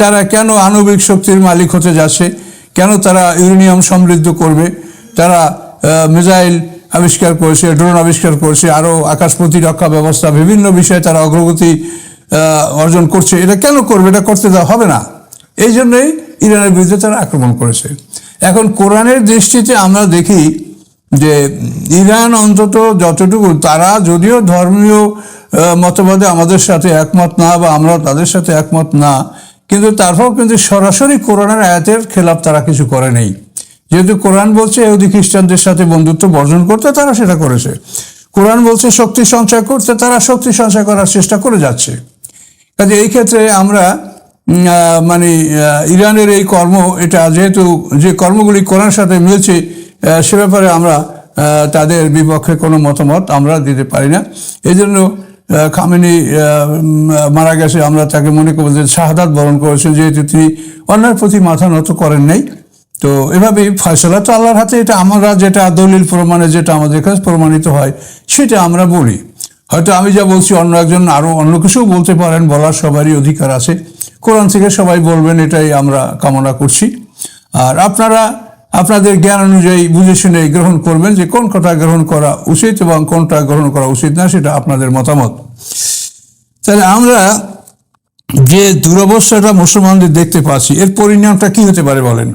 তারা কেন আণবিক শক্তির মালিক হতে যাচ্ছে, কেন তারা ইউরেনিয়াম সমৃদ্ধ করবে, তারা মিসাইল আবিষ্কার করেছে, ড্রোন আবিষ্কার করেছে, আরও আকাশ প্রতিরক্ষা ব্যবস্থা বিভিন্ন বিষয়ে তারা অগ্রগতি অর্জন করছে। এটা কেন করবে? এটা করতে দেওয়া হবে না। এই জন্যই ইরানের বিরুদ্ধে তারা আক্রমণ করেছে। এখন কোরআনের দৃষ্টিতে আমরা দেখি যে ইরান অন্তত যতটুকু, তারা যদিও ধর্মীয় মতবাদে আমাদের সাথে একমত না বা আমরা তাদের সাথে একমত না, কিন্তু তারপর কিন্তু সরাসরি কোরআনের আয়াতের খেলাফ তারা কিছু করে নেই। যেহেতু কোরআন বলছে ইহুদি খ্রিস্টানদের সাথে বন্ধুত্ব বর্জন করতে, তারা সেটা করেছে। কোরআন বলছে শক্তি সঞ্চয় করতে, তারা শক্তি সঞ্চয় করার চেষ্টা করে যাচ্ছে। কাজে এই ক্ষেত্রে আমরা মানে ইরানের এই কর্ম, এটা যেহেতু যে কর্মগুলি কোরআনের সাথে মিলছে, সে ব্যাপারে আমরা তাদের বিপক্ষে কোনো মতামত আমরা দিতে পারি না। এই জন্য খামেনি মারা গেছে, আমরা তাকে মনে করব যে শাহাদাত বরণ করেছেন, যেহেতু তিনি অন্যের প্রতি মাথা নত করেন নাই। তো এভাবেই ফয়সালা তো আল্লাহর হাতে। এটা আমরা যেটা দলিল প্রমাণে যেটা আমাদের কাছে প্রমাণিত হয় সেটা আমরা বলি। হয়তো আমি যা বলছি অন্য একজন আরও অন্য কিছুও বলতে পারেন, বলার সবারই অধিকার আছে। কোরআন থেকে সবাই বলবেন, এটাই আমরা কামনা করছি। আর আপনারা আপনাদের জ্ঞান অনুযায়ী বুঝে শুনে গ্রহণ করবেন যে কোন কথা গ্রহণ করা উচিত এবং কোনটা গ্রহণ করা উচিত না, সেটা আপনাদের মতামত। তাহলে আমরা যে দুরবস্থাটা মুসলমানদের দেখতে পাচ্ছি, এর পরিণামটা কি হতে পারে বলেন?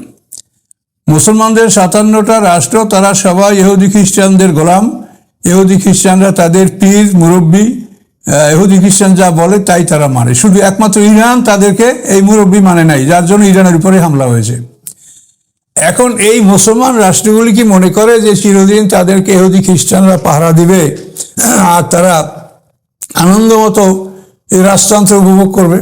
মুসলমানদের 57টা রাষ্ট্র, তারা সবাই ইহুদি খ্রিস্টানদের গোলাম। ইহুদি খ্রিস্টানরা তাদের পীর মুরব্বী, ইহুদি খ্রিস্টান যা বলে তাই তারা মানে। শুধু একমাত্র ইরান তাদেরকে এই মুরব্বী মানে নাই, যার জন্য ইরানের উপরে হামলা হয়েছে। এখন এই মুসলমান রাষ্ট্রগুলি কি মনে করে যে চিরদিন তাদেরকে ইহুদি খ্রিস্টানরা পাহারা দিবে আর তারা আনন্দ মতো এই রাজতন্ত্র উপভোগ করবে?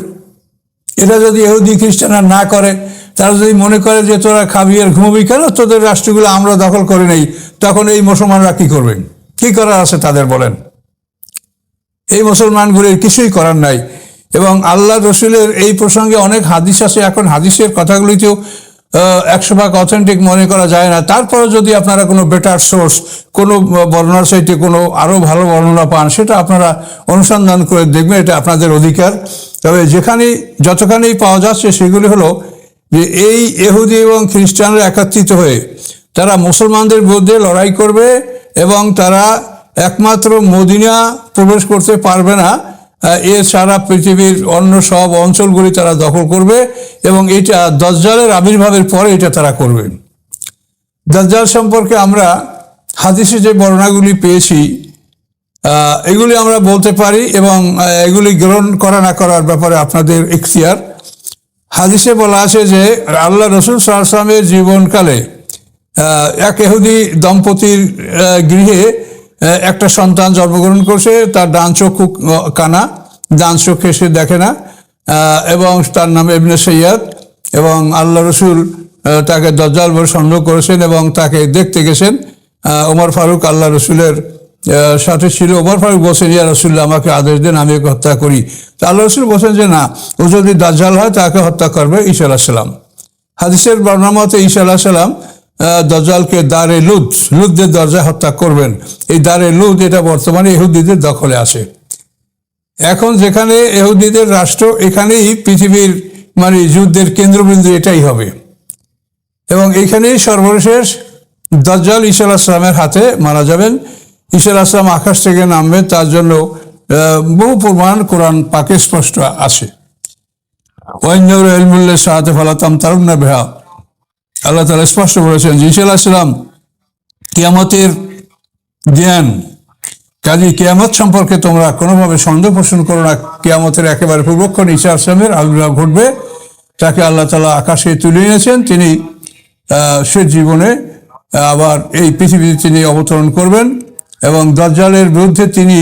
এটা যদি ইহুদি খ্রিস্টানরা না করে, তারা যদি মনে করে যে তোরা খাবি আর ঘুমবি, কেন তোদের রাষ্ট্রগুলো আমরা দখল করে নেই, তখন এই মুসলমানরা কি করবেন? কি করার আছে তাদের বলেন? এই মুসলমানগুলির কিছুই করার নাই। এবং আল্লাহ রসুলের এই প্রসঙ্গে অনেক হাদিস আছে। এখন হাদিসের কথাগুলিতেও 100% অথেন্টিক মনে করা যায় না। তারপরে যদি আপনারা কোনো বেটার সোর্স, কোনো বর্ণনার সাইটে কোনো আরও ভালো বর্ণনা পান, সেটা আপনারা অনুসন্ধান করে দেখবেন, এটা আপনাদের অধিকার। তবে যতখানি পাওয়া যাচ্ছে সেগুলি হলো যে এই ইহুদি এবং খ্রিস্টানরা একত্রিত হয়ে তারা মুসলমানদের বিরুদ্ধে লড়াই করবে এবং তারা একমাত্র মদিনা প্রবেশ করতে পারবে না, এছাড়া পৃথিবীর অন্য সব অঞ্চলগুলি তারা দখল করবে। এবং এটা দাজ্জালের আবির্ভাবের পরে এটা তারা করবে। দাজ্জাল সম্পর্কে আমরা হাদিসে যে বর্ণনাগুলি পেয়েছি, এগুলি আমরা বলতে পারি এবং এগুলি গ্রহণ করা না করার ব্যাপারে আপনাদের ইখতিয়ার। হাদিসে বলা আছে যে আল্লাহ রসুল সাল্লাল্লাহু আলাইহি ওয়াসাল্লামের জীবনকালে এক ইহুদি দম্পতির গৃহে একটা সন্তান জন্মগ্রহণ করছে। তার ডান চক্ষু কানা, ডান চোখে সে দেখে না, এবং তার নাম ইবনে সৈয়দ। এবং আল্লাহ রসুল তাকে দাজ্জাল বলে সন্দেহ করেছেন এবং তাকে দেখতে গেছেন। ওমর ফারুক আল্লাহ রসুলের সাথে ছিল। ওমর ফারুক বলছেন, ইয়া রাসূলুল্লাহ, আমাকে আদেশ দেন, আমি ওকে হত্যা করি। তা আল্লাহ রসুল বলছেন যে না, ও যদি দাজ্জাল হয় তাকে হত্যা করবে ঈসা আলাইহিস সালাম। হাদিসের বর্ণনা মতে ঈসা আলাইহিস সালাম দাজ্জালকে দারে লুদের দরজায় হত্যা করবেন। এই দারে লুদ এটা বর্তমানে ইহুদিদের দখলে আছে। এখন যেখানে ইহুদিদের রাষ্ট্র, এখানেই পৃথিবীর মানে যুদ্ধের কেন্দ্রবিন্দু এটাই হবে। এবং এইখানেই সর্বশেষ দাজ্জাল ঈসা আলাইহিস সালামের হাতে মারা যাবেন। ঈসা আলাইহিস সালাম আকাশ থেকে নামবেন, তার জন্য বহু প্রমাণ কোরআন পাকে স্পষ্ট আছে। ওয়াইন্নাহু ইলমুল লিসাআতি ফালা তামতারুন্না বিহা, আল্লাহ তাআলা স্পষ্ট বলেছেন যে ঈসা আলাইহিস সালাম কিয়ামতের জ্ঞান। কাজে কিয়ামত সম্পর্কে তোমরা কোনোভাবে সন্দেহ পোষণ করো না। কিয়ামতের একেবারে পূর্বক্ষণ ঈসা আলাইহিস সালামের আবির্ভাব ঘটবে। তাকে আল্লাহ তাআলা আকাশে তুলে এনেছেন। তিনি সে জীবনে আবার এই পৃথিবীতে তিনি অবতরণ করবেন এবং দাজ্জালের বিরুদ্ধে তিনি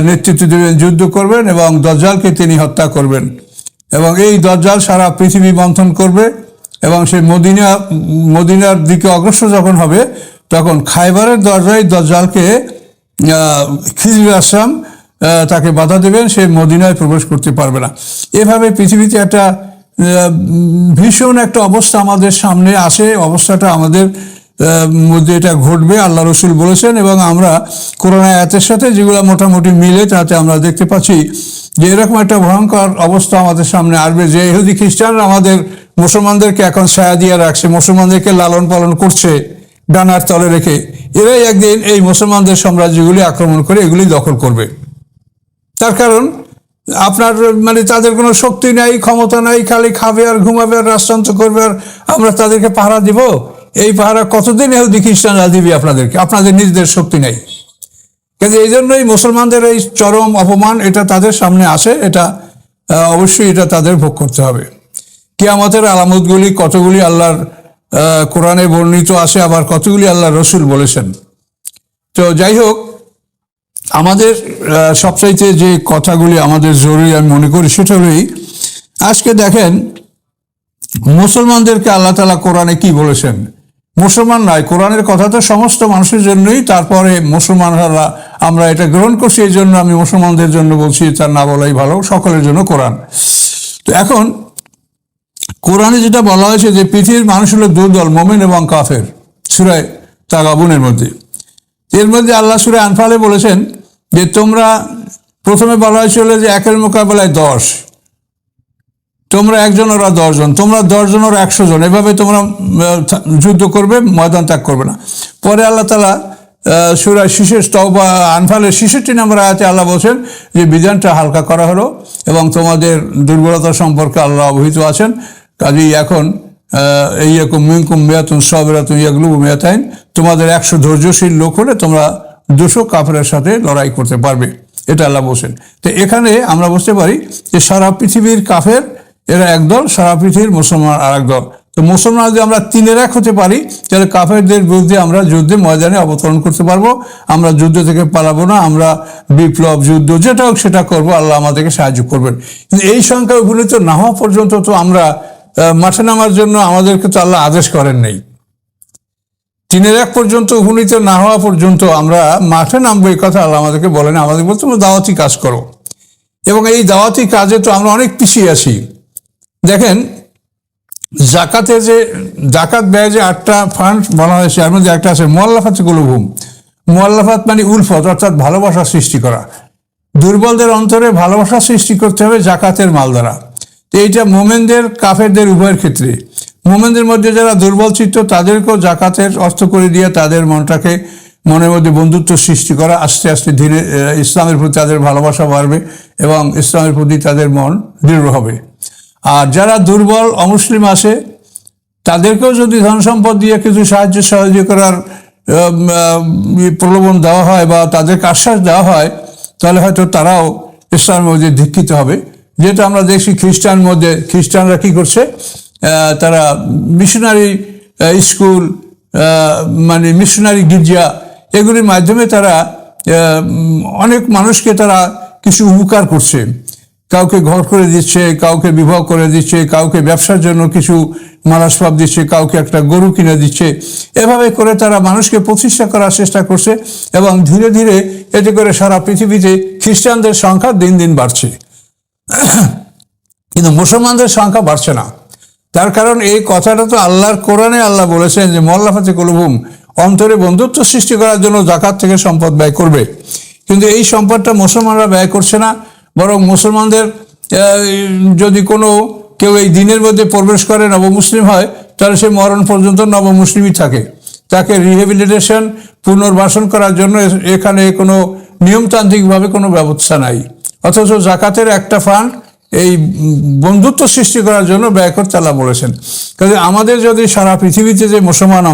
নেতৃত্ব দেবেন, যুদ্ধ করবেন এবং দাজ্জালকে তিনি হত্যা করবেন। এবং এই দাজ্জাল সারা পৃথিবী মন্থন করবে এবং সে মদিনার দিকে অগ্রসর যখন হবে, তখন খায়বারের দরজায় দাজ্জালকে খিজির আসলাম তাকে বাধা দেবেন, সে মদিনায় প্রবেশ করতে পারবে না। এভাবে পৃথিবীতে একটা ভীষণ একটা অবস্থা আমাদের সামনে আসে। অবস্থাটা আমাদের মধ্যে এটা ঘটবে আল্লাহ রসুল বলেছেন, এবং আমরা কোরআন আয়াতের সাথে যেগুলো মোটামুটি মিলে তাতে আমরা দেখতে পাচ্ছি যে এরকম একটা ভয়ঙ্কর অবস্থা আমাদের সামনে আসবে যে ইহুদি খ্রিস্টানরা আমাদের মুসলমানদেরকে এখন ছায়া দিয়ে রাখছে, মুসলমানদেরকে লালন পালন করছে ডানার তলে রেখে, এরাই একদিন এই মুসলমানদের সাম্রাজ্যগুলি আক্রমণ করে এগুলি দখল করবে। তার কারণ আপনার মানে তাদের কোনো শক্তি নাই, ক্ষমতা নাই, খালি খাবে আর ঘুমাবে আর রাষ্ট্রান্তর করবে, আর আমরা তাদেরকে পাহারা দিব। এই পাহারা কতদিন ইহুদি খ্রিস্টানরা দিবে আপনাদেরকে? আপনাদের নিজেদের শক্তি নাই। কিন্তু এই জন্যই মুসলমানদের এই চরম অপমান এটা তাদের সামনে আসে, এটা অবশ্যই এটা তাদের ভোগ করতে হবে। কিয়ামতের আলামতগুলি কতগুলি আল্লাহর কোরআনে বর্ণিত আছে, আবার কতগুলি আল্লাহ রসুল বলেছেন। তো যাই হোক, আমাদের সবচাইতে যে কথাগুলি আমাদের জরুরি আমি মনে করি সেটা হলোই, আজকে দেখেন মুসলমানদেরকে আল্লাহ তাআলা কোরআনে কি বলেছেন। মুসলমান নয়, কোরআনের কথা তো সমস্ত মানুষের জন্যই, তারপরে মুসলমানরা আমরা এটা গ্রহণ করছি, এই জন্য আমি মুসলমানদের জন্য বলছি, তার না বলাই ভালো, সকলের জন্য কোরআন। তো এখন কোরআনে যেটা বলা হয়েছে যে পৃথিবীর মানুষ হলো দুদল, মুমিন এবং কাফের, সূরা তাগাবুনের মধ্যে। এর মধ্যে আল্লাহ সূরা আনফালে বলেছেন যে তোমরা, প্রথমে বলা হয়েছিল যে একের মোকাবেলায় 10, তোমরা একজন ওরা 10 জন, তোমরা 10 জন ওরা 100 জন, এভাবে তোমরা যুদ্ধ করবে, ময়দান ত্যাগ করবে না। পরে আল্লাহ তাআলা সূরা তওবা আনফালের 66 নম্বর আয়াতে আল্লাহ বলছেন যে বিধানটা হালকা করা হলো এবং তোমাদের দুর্বলতা সম্পর্কে আল্লাহ অবহিত আছেন। কাজেই এখন এইরকম মিনকুম মিয়াতুন সাবিরাতুন ইয়াগলুবু মিয়াতাইন, তোমাদের 100 ধৈর্যশীল লোক হলে তোমরা 200 কাফেরের সাথে লড়াই করতে পারবে, এটা আল্লাহ বলছেন। তো এখানে আমরা বুঝতে পারি যে সারা পৃথিবীর কাফের এরা একদল, সারা পৃথিবীর মুসলমান আর এক দল। তো মুসলমান যদি আমরা 3-1 হতে পারি, তাহলে কাফেরদের বিরুদ্ধে আমরা যুদ্ধে ময়দানে অবতরণ করতে পারবো, আমরা যুদ্ধ থেকে পালাবো না, আমরা বিপ্লব যুদ্ধ যেটা হোক সেটা করবো, আল্লাহ আমাদেরকে সাহায্য করবেন। কিন্তু এই সংখ্যা উপনীত না হওয়া পর্যন্ত তো আমরা মাঠে নামার জন্য আমাদেরকে তো আল্লাহ আদেশ করেন নাই। 3-1 পর্যন্ত উপনীত না হওয়া পর্যন্ত আমরা মাঠে নামবো এই কথা আল্লাহ আমাদেরকে বলেন। আমাদের বলতে তোমরা দাওয়াতি কাজ করো, এবং এই দাওয়াতি কাজে তো আমরা অনেক পিছিয়ে আছি। দেখেন জাকাতে যে জাকাত ব্যয় যে 8টা ফান্ড বলা হয়েছে, এর মধ্যে একটা আছে মুআল্লাফাত কুলুবুহুম। মুআল্লাফাত মানে উলফত, অর্থাৎ ভালোবাসা সৃষ্টি করা। দুর্বলদের অন্তরে ভালোবাসা সৃষ্টি করতে হবে জাকাতের মাল দ্বারা। তো এইটা মোমেনদের কাফেরদের উভয়ের ক্ষেত্রে। মোমেনদের মধ্যে যারা দুর্বল চিত্ত তাদেরকেও জাকাতের অর্থ করে দিয়ে তাদের মনটাকে, মনের মধ্যে বন্ধুত্ব সৃষ্টি করা, আস্তে আস্তে ধীরে ইসলামের প্রতি তাদের ভালোবাসা বাড়বে এবং ইসলামের প্রতি তাদের মন দৃঢ় হবে। আর যারা দুর্বল অমুসলিম আছে তাদেরকেও যদি ধন সম্পদ দিয়ে কিছু সাহায্য করার প্রলোভন দেওয়া হয় বা তাদেরকে আশ্বাস দেওয়া হয়, তাহলে হয়তো তারাও ইসলামের মধ্যে দীক্ষিত হবে। যেটা আমরা দেখছি খ্রিস্টানরা কি করছে, তারা মিশনারি স্কুল, মানে মিশনারি গির্জা, এগুলির মাধ্যমে তারা অনেক মানুষকে তারা কিছু উপকার করছে। কাউকে ঘর করে দিচ্ছে, কাউকে বিবাহ করে দিচ্ছে, কাউকে ব্যবসার জন্য কিছু মালাসবাব দিচ্ছে, কাউকে একটা গরু কিনে দিচ্ছে। এভাবে করে তারা মানুষকে প্রতিষ্ঠা করার চেষ্টা করছে এবং ধীরে ধীরে এতে করে সারা পৃথিবীতে খ্রিস্টানদের সংখ্যা দিন দিন বাড়ছে, কিন্তু মুসলমানদের সংখ্যা বাড়ছে না। তার কারণ এই কথাটা তো আল্লাহর কোরআনে আল্লাহ বলেছেন যে মুআল্লাফাতি কুলুবুহুম, অন্তরে বন্ধুত্ব সৃষ্টি করার জন্য জাকাত থেকে সম্পদ ব্যয় করবে। কিন্তু এই সম্পদটা মুসলমানরা ব্যয় করছে না, বরং মুসলমানদের যদি কোনো কেউ এই দিনের মধ্যে প্রবেশ করে, নবমুসলিম হয়, তাহলে সে মরণ পর্যন্ত নবমুসলিমই থাকে। তাকে রিহেবিলিটেশন, পুনর্বাসন করার জন্য এখানে কোনো নিয়মতান্ত্রিকভাবে কোনো ব্যবস্থা নাই। অথচ জাকাতের একটা ফান্ড এই বন্ধুত্ব সৃষ্টি করার জন্য ব্যয় করতে আল্লাহ বলেছেন। কাজে আমাদের যদি সারা পৃথিবীতে যে মুসলমান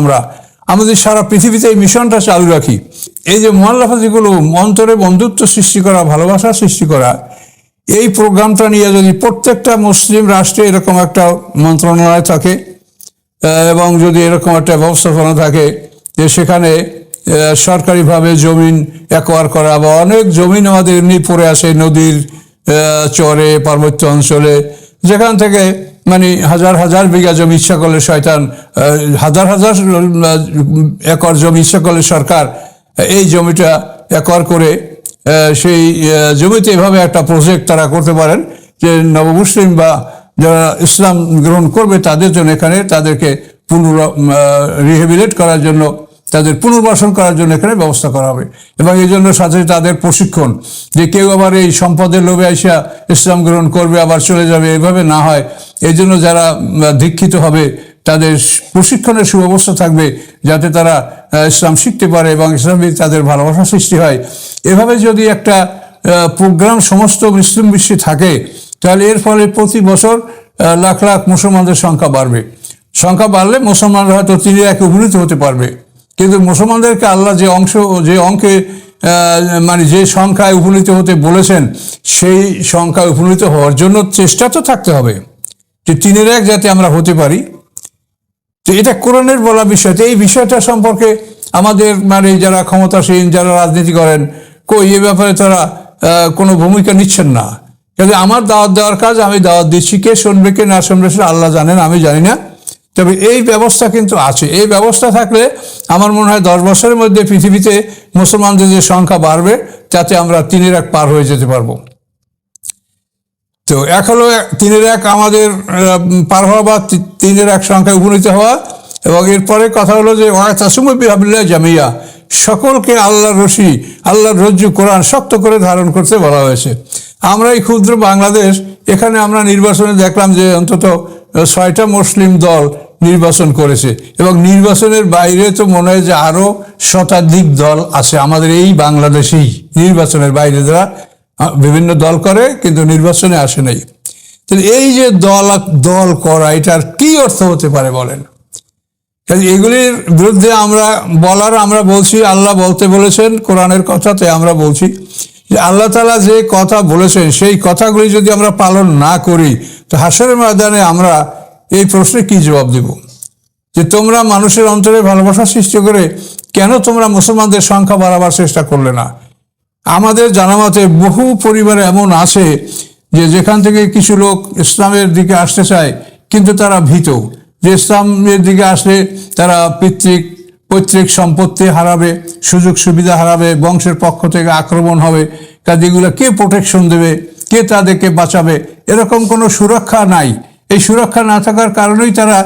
আমাদের সারা পৃথিবীতে এই মিশনটা চালু রাখি, এই যে মুআল্লাফাতগুলো অন্তরে বন্ধুত্ব সৃষ্টি করা, ভালোবাসা সৃষ্টি করা, এই প্রোগ্রামটা নিয়ে যদি প্রত্যেকটা মুসলিম রাষ্ট্রে এরকম একটা মন্ত্রণালয় থাকে এবং যদি এরকম একটা ব্যবস্থাপনা থাকে যে সেখানে সরকারিভাবে জমিন অ্যাকোয়ার করা, বা অনেক জমিন আমাদের এমনি পড়ে আসে নদীর চরে, পার্বত্য অঞ্চলে, যেখান থেকে মানে হাজার হাজার বিঘা জমি ইচ্ছা করলে শয়তান, হাজার হাজার একর জমি ইচ্ছা করলে সরকার এই জমিটা অ্যাকোয়ার করে সেই জমিতে এভাবে একটা প্রজেক্ট তারা করতে পারেন যে নবমুসলিম বা যারা ইসলাম গ্রহণ করবে তাদের জন্য এখানে তাদেরকে রিহেবিলেট করার জন্য, তাদের পুনর্বাসন করার জন্য এখানে ব্যবস্থা করা হবে। এবং এই জন্য সাথে তাদের প্রশিক্ষণ, যে কেউ আবার এই সম্পদের লোভে আইসা ইসলাম গ্রহণ করবে আবার চলে যাবে, এভাবে না হয় এই জন্য যারা দীক্ষিত হবে তাদের প্রশিক্ষণের সুব্যবস্থা থাকবে, যাতে তারা ইসলাম শিখতে পারে এবং ইসলামে তাদের ভালোবাসা সৃষ্টি হয়। এভাবে যদি একটা প্রোগ্রাম সমস্ত মুসলিম বিশ্বে থাকে, তাহলে এর ফলে প্রতি বছর লাখ লাখ মুসলমানদের সংখ্যা বাড়বে। সংখ্যা বাড়লে মুসলমানরা হয়তো 3 উপনীত হতে পারবে। কিন্তু মুসলমানদেরকে আল্লাহ যে অঙ্কে মানে যে সংখ্যায় উপনীত হতে বলেছেন, সেই সংখ্যায় উপনীত হওয়ার জন্য চেষ্টা তো থাকতে হবে, যে 3 যাতে আমরা হতে পারি। তো এটা কোরআনের বলা বিষয়। তো এই বিষয়টা সম্পর্কে আমাদের মানে যারা ক্ষমতাসীন, যারা রাজনীতি করেন, এ ব্যাপারে তারা কোনো ভূমিকা নিচ্ছেন না। কাজে আমার দাওয়াত দেওয়ার কাজ, আমি দাওয়াত দিচ্ছি, কে শুনবে কে না শুনবে সেটা আল্লাহ জানেন, আমি জানি না। তবে এই ব্যবস্থা কিন্তু আছে। এই ব্যবস্থা থাকলে আমার মনে হয় 10 বছরের মধ্যে পৃথিবীতে মুসলমানদের যে সংখ্যা বাড়বে, তাতে আমরা 3 পার হয়ে যেতে পারবো। তো এক হলো 3 আমাদের পার হওয়া বা 3 সংখ্যায় উপনীত হওয়া। এবং এরপরে কথা হলো যে ওয়াতাসিমুবিহাবিল্লাহি জামিয়া, সকলকে আল্লাহর রশি, আল্লাহর রজ্জু কোরআন শক্ত করে ধারণ করতে বলা হয়েছে। আমরা এই ক্ষুদ্র বাংলাদেশ, এখানে আমরা নির্বাচনে দেখলাম যে অন্তত 6টা মুসলিম দল নির্বাচন করেছে, এবং নির্বাচনের বাইরে তো মনে হয় যে আরো শতাধিক দল আছে আমাদের এই বাংলাদেশেই, নির্বাচনের বাইরে যারা বিভিন্ন দল করে কিন্তু নির্বাচনে আসে নাই। তাহলে এই যে দল করা, এটার কি অর্থ হতে পারে বলেন? এগুলির বিরুদ্ধে আমরা বলছি, আল্লাহ বলতে বলেছেন কোরআনের কথাতে, আমরা বলছি যে আল্লাহ তাআলা যে কথা বলেছেন সেই কথাগুলি যদি আমরা পালন না করি, তো হাশরের ময়দানে আমরা এই প্রশ্নে কি জবাব দেব? যে তোমরা মানুষের অন্তরে ভালোবাসা সৃষ্টি করে কেন তোমরা মুসলমানদের সংখ্যা বাড়াবার চেষ্টা করলে না? আমাদের জানামতে বহু পরিবারে এমন আছে যে যেখান থেকে কিছু লোক ইসলামের দিকে আসতে চায়, কিন্তু তারা ভীত যে ইসলামের দিকে আসলে তারা পৈতৃক সম্পত্তি হারাবে, সুযোগ সুবিধা হারাবে, বংশের পক্ষ থেকে আক্রমণ হবে, কাজে এগুলো কে প্রোটেকশন দেবে, কে তাদেরকে বাঁচাবে, এরকম কোনো সুরক্ষা নাই। এই সুরক্ষা না থাকার কারণেই তারা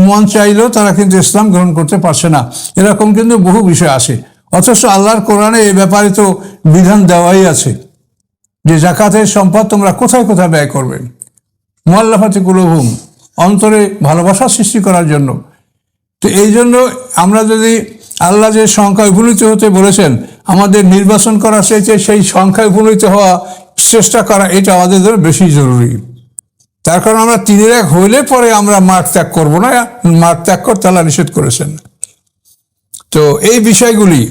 মন চাইলেও তারা কিন্তু ইসলাম গ্রহণ করতে পারছে না। এরকম কিন্তু বহু বিষয় আছে। অথচ আল্লাহর কোরআনে এই ব্যাপারে তো বিধান দেওয়াই আছে যে যাকাতের সম্পদ তোমরা কোথায় কোথায় ব্যয় করবেন, মুআল্লাফাতি কুলুবুহুম, অন্তরে ভালোবাসা সৃষ্টি করার জন্য। তো এই জন্য আমরা যদি আল্লাহ যে সংখ্যায় উপনীত হতে বলেছেন, আমাদের নির্বাচন করার চাইতে সেই সংখ্যায় উপনীত হওয়া চেষ্টা করা, এটা আমাদের জন্য বেশি জরুরি। তার কারণ আমরা 3 হইলে পরে আমরা মাঠ ত্যাগ করবো না, মাঠ ত্যাগ করতে আল্লাহ নিষেধ করেছেন। তো এই বিষয়গুলি,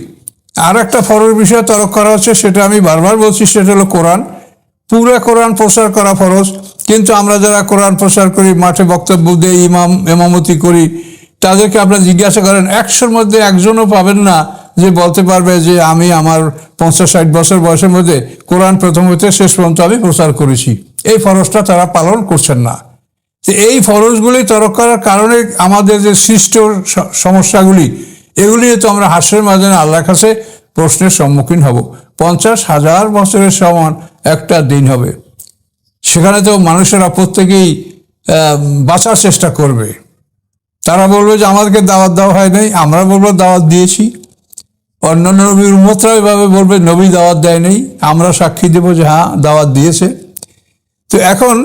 আর একটা ফরজ বিষয় তরক করা হচ্ছে, সেটা আমি বারবার বলছি, সেটা হলো কোরআন। পুরো কোরআন প্রচার করা ফরজ, কিন্তু আমরা যারা কোরআন প্রচার করি, মাঠে বক্তব্য দিয়ে ইমামতি করি, তাদেরকে আপনারা জিজ্ঞাসা করেন, 100-র মধ্যে একজনও পাবেন না যে বলতে পারবে যে আমি আমার 50-60 বছর বয়সের মধ্যে কোরআন প্রথম হতে শেষ পর্যন্ত আমি প্রচার করেছি। এই ফরজটা তারা পালন করছেন না। তো এই ফরজগুলি তরক করার কারণে আমাদের যে সৃষ্ট সমস্যাগুলি, এগুলি তো আমরা হাস্যের মাধ্যমে আল্লাহর কাছে প্রশ্নের সম্মুখীন হব। 50,000 বছরের সমান একটা দিন হবে, সেখানে তো মানুষেরা প্রত্যেকেই বাঁচার চেষ্টা করবে। তারা বলবে যে আমাদেরকে দাওয়াত দেওয়া হয় নাই, আমরা বলবো দাওয়াত দিয়েছি। অন্যান্য নবীর উম্মতরা এভাবে বলবে নবী দাওয়াত দেয় নাই, আমরা সাক্ষী দেব যে হ্যাঁ দাওয়াত দিয়েছে। তো এখন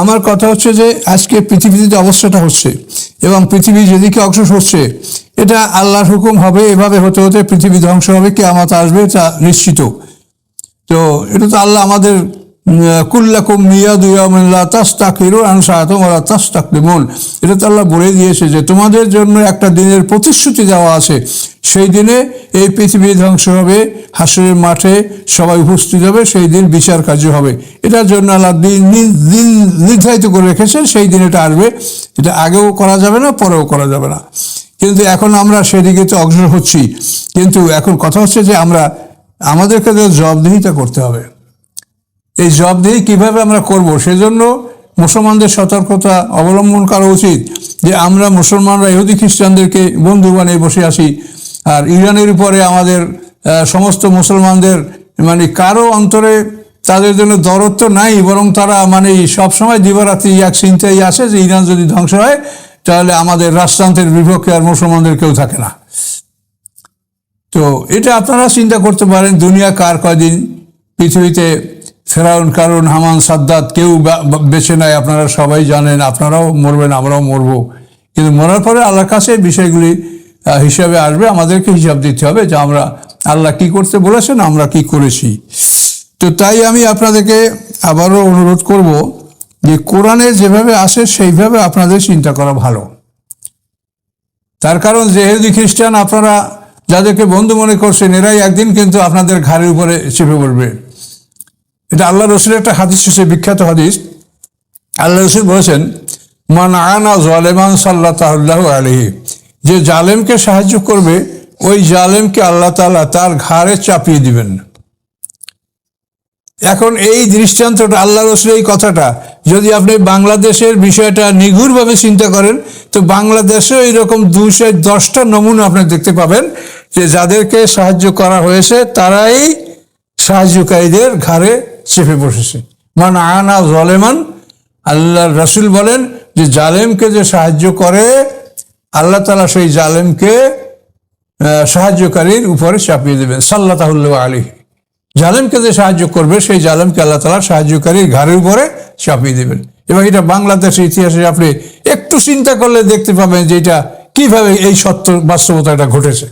আমার কথা হচ্ছে যে আজকে পৃথিবীতে যে অবস্থাটা হচ্ছে এবং পৃথিবী যেদিকে অগ্রসর হচ্ছে, এটা আল্লাহর হুকুম হবে। এভাবে হতে হতে পৃথিবী ধ্বংস হবে, কিয়ামত আসবে, তা নিশ্চিত। তো এটা তো আল্লাহ আমাদের কুল্লাকুম মিয়াদু ইয়াউমিন লা তাস্তাখিরুন আন সাআতিন ওয়া লা তাস্তাকদিমুন, এটা তো আল্লাহ বলে দিয়েছে যে তোমাদের জন্য একটা দিনের প্রতিশ্রুতি দেওয়া আছে। সেই দিনে এই পৃথিবী ধ্বংস হবে, হাসরের মাঠে সবাই উপস্থিত হবে, সেই দিন বিচার কার্য হবে। এটার জন্য আল্লাহ দিন নির্ধারিত করে রেখেছেন, সেই দিন এটা আসবে। এটা আগেও করা যাবে না, পরেও করা যাবে না। কিন্তু এখন আমরা সেদিকে তো অগ্রসর হচ্ছি, কিন্তু এখন কথা হচ্ছে যে আমাদেরকে জবাবদিহিতা করতে হবে। এই জবাবদিহি কিভাবে আমরা করব, সেজন্য মুসলমানদের সতর্কতা অবলম্বন করা উচিত যে আমরা মুসলমানরা ইহুদি খ্রিস্টানদেরকে বন্ধু বানিয়ে বসে আসি, আর ইরানের উপরে আমাদের সমস্ত মুসলমানদের মানে কারো অন্তরে তাদের জন্য দরদ তো নাই, বরং তারা মানে সবসময় দিবারাত্রি এক চিন্তাই আসে যে ইরান যদি ধ্বংস হয় তাহলে আমাদের রাষ্ট্রযন্ত্রের বিপক্ষে আর মুসলমানদের কেউ থাকে না। তো এটা আপনারা চিন্তা করতে পারেন, দুনিয়া কার কয়দিন, পৃথিবীতে ফেরাউন, কারুন, হামান, সাদ্দাত কেউ বেঁচে নাই, আপনারা সবাই জানেন। আপনারাও মরবেন, আমরাও মরবো, কিন্তু মরার পরে আল্লাহর কাছে বিষয়গুলি হিসাবে আসবে। আমাদেরকে হিসাব দিতে হবে যে আমরা আল্লাহ কি করতে বলেছেন, আমরা কি করেছি। তো তাই আমি আপনাদেরকে আবারও অনুরোধ করব যে কোরআনে যেভাবে আসে সেইভাবে আপনাদের চিন্তা করা ভালো। তার কারণ যে ইহুদি খ্রিস্টান আপনারা যাদেরকে বন্ধু মনে করছেন, এরাই একদিন কিন্তু আপনাদের ঘাড়ের উপরে চেপে পড়বে। এটা আল্লাহ রসুলের একটা হাদিস হচ্ছে, বিখ্যাত হাদিস। আল্লাহ রসুল বলেছেন, মান আনা জালেমান সাল্লাল্লাহু আলাইহি, যে জালেমকে সাহায্য করবে ওই জালেমকে আল্লাহ তাআলা তার ঘাড়ে চাপিয়ে দিবেন। এখন এই দৃষ্টান্তটা, আল্লাহ রসুলের এই কথাটা যদি আপনি বাংলাদেশের বিষয়টা নিগুড়ভাবে চিন্তা করেন, তো বাংলাদেশেও এইরকম 210টা নমুনা আপনি দেখতে পাবেন যে যাদেরকে সাহায্য করা হয়েছে তারাই সাহায্যকারীদের ঘাড়ে চেপে বসেছে। মান আনা জালেমান, আল্লাহ রসুল বলেন যে জালেমকে যে সাহায্য করে আল্লাহ তাআলা সেই জালেমকে সাহায্যকারীর উপরে চাপিয়ে দেবেন সাল্লাল্লাহু আলাইহি। জালেমকে যে সাহায্য করবে সেই জালেমকে আল্লাহ তাআলা সাহায্যকারীর ঘাড়ের উপরে চাপিয়ে দেবেন। এবং এটা বাংলাদেশের ইতিহাসে আপনি একটু চিন্তা করলে দেখতে পাবেন যে এটা কিভাবে এই সত্য বাস্তবতা এটা ঘটেছে।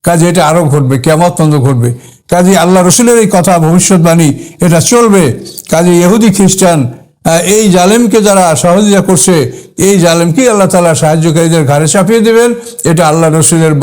কাজে এটা আরো ঘটবে, কিয়ামত পর্যন্ত ঘটবে। কাজে আল্লাহ রসুলের এই কথা ভবিষ্যৎবাণী এটা চলবে। কাজে ইহুদি খ্রিস্টান এই জালেমকে যারা সহযোগিতা করছে, এই জালেমকেই আল্লাহ তাআলা সাহায্যকারীদের ঘাড়ে চাপিয়ে দেবেন। এটা আল্লাহ রসুলের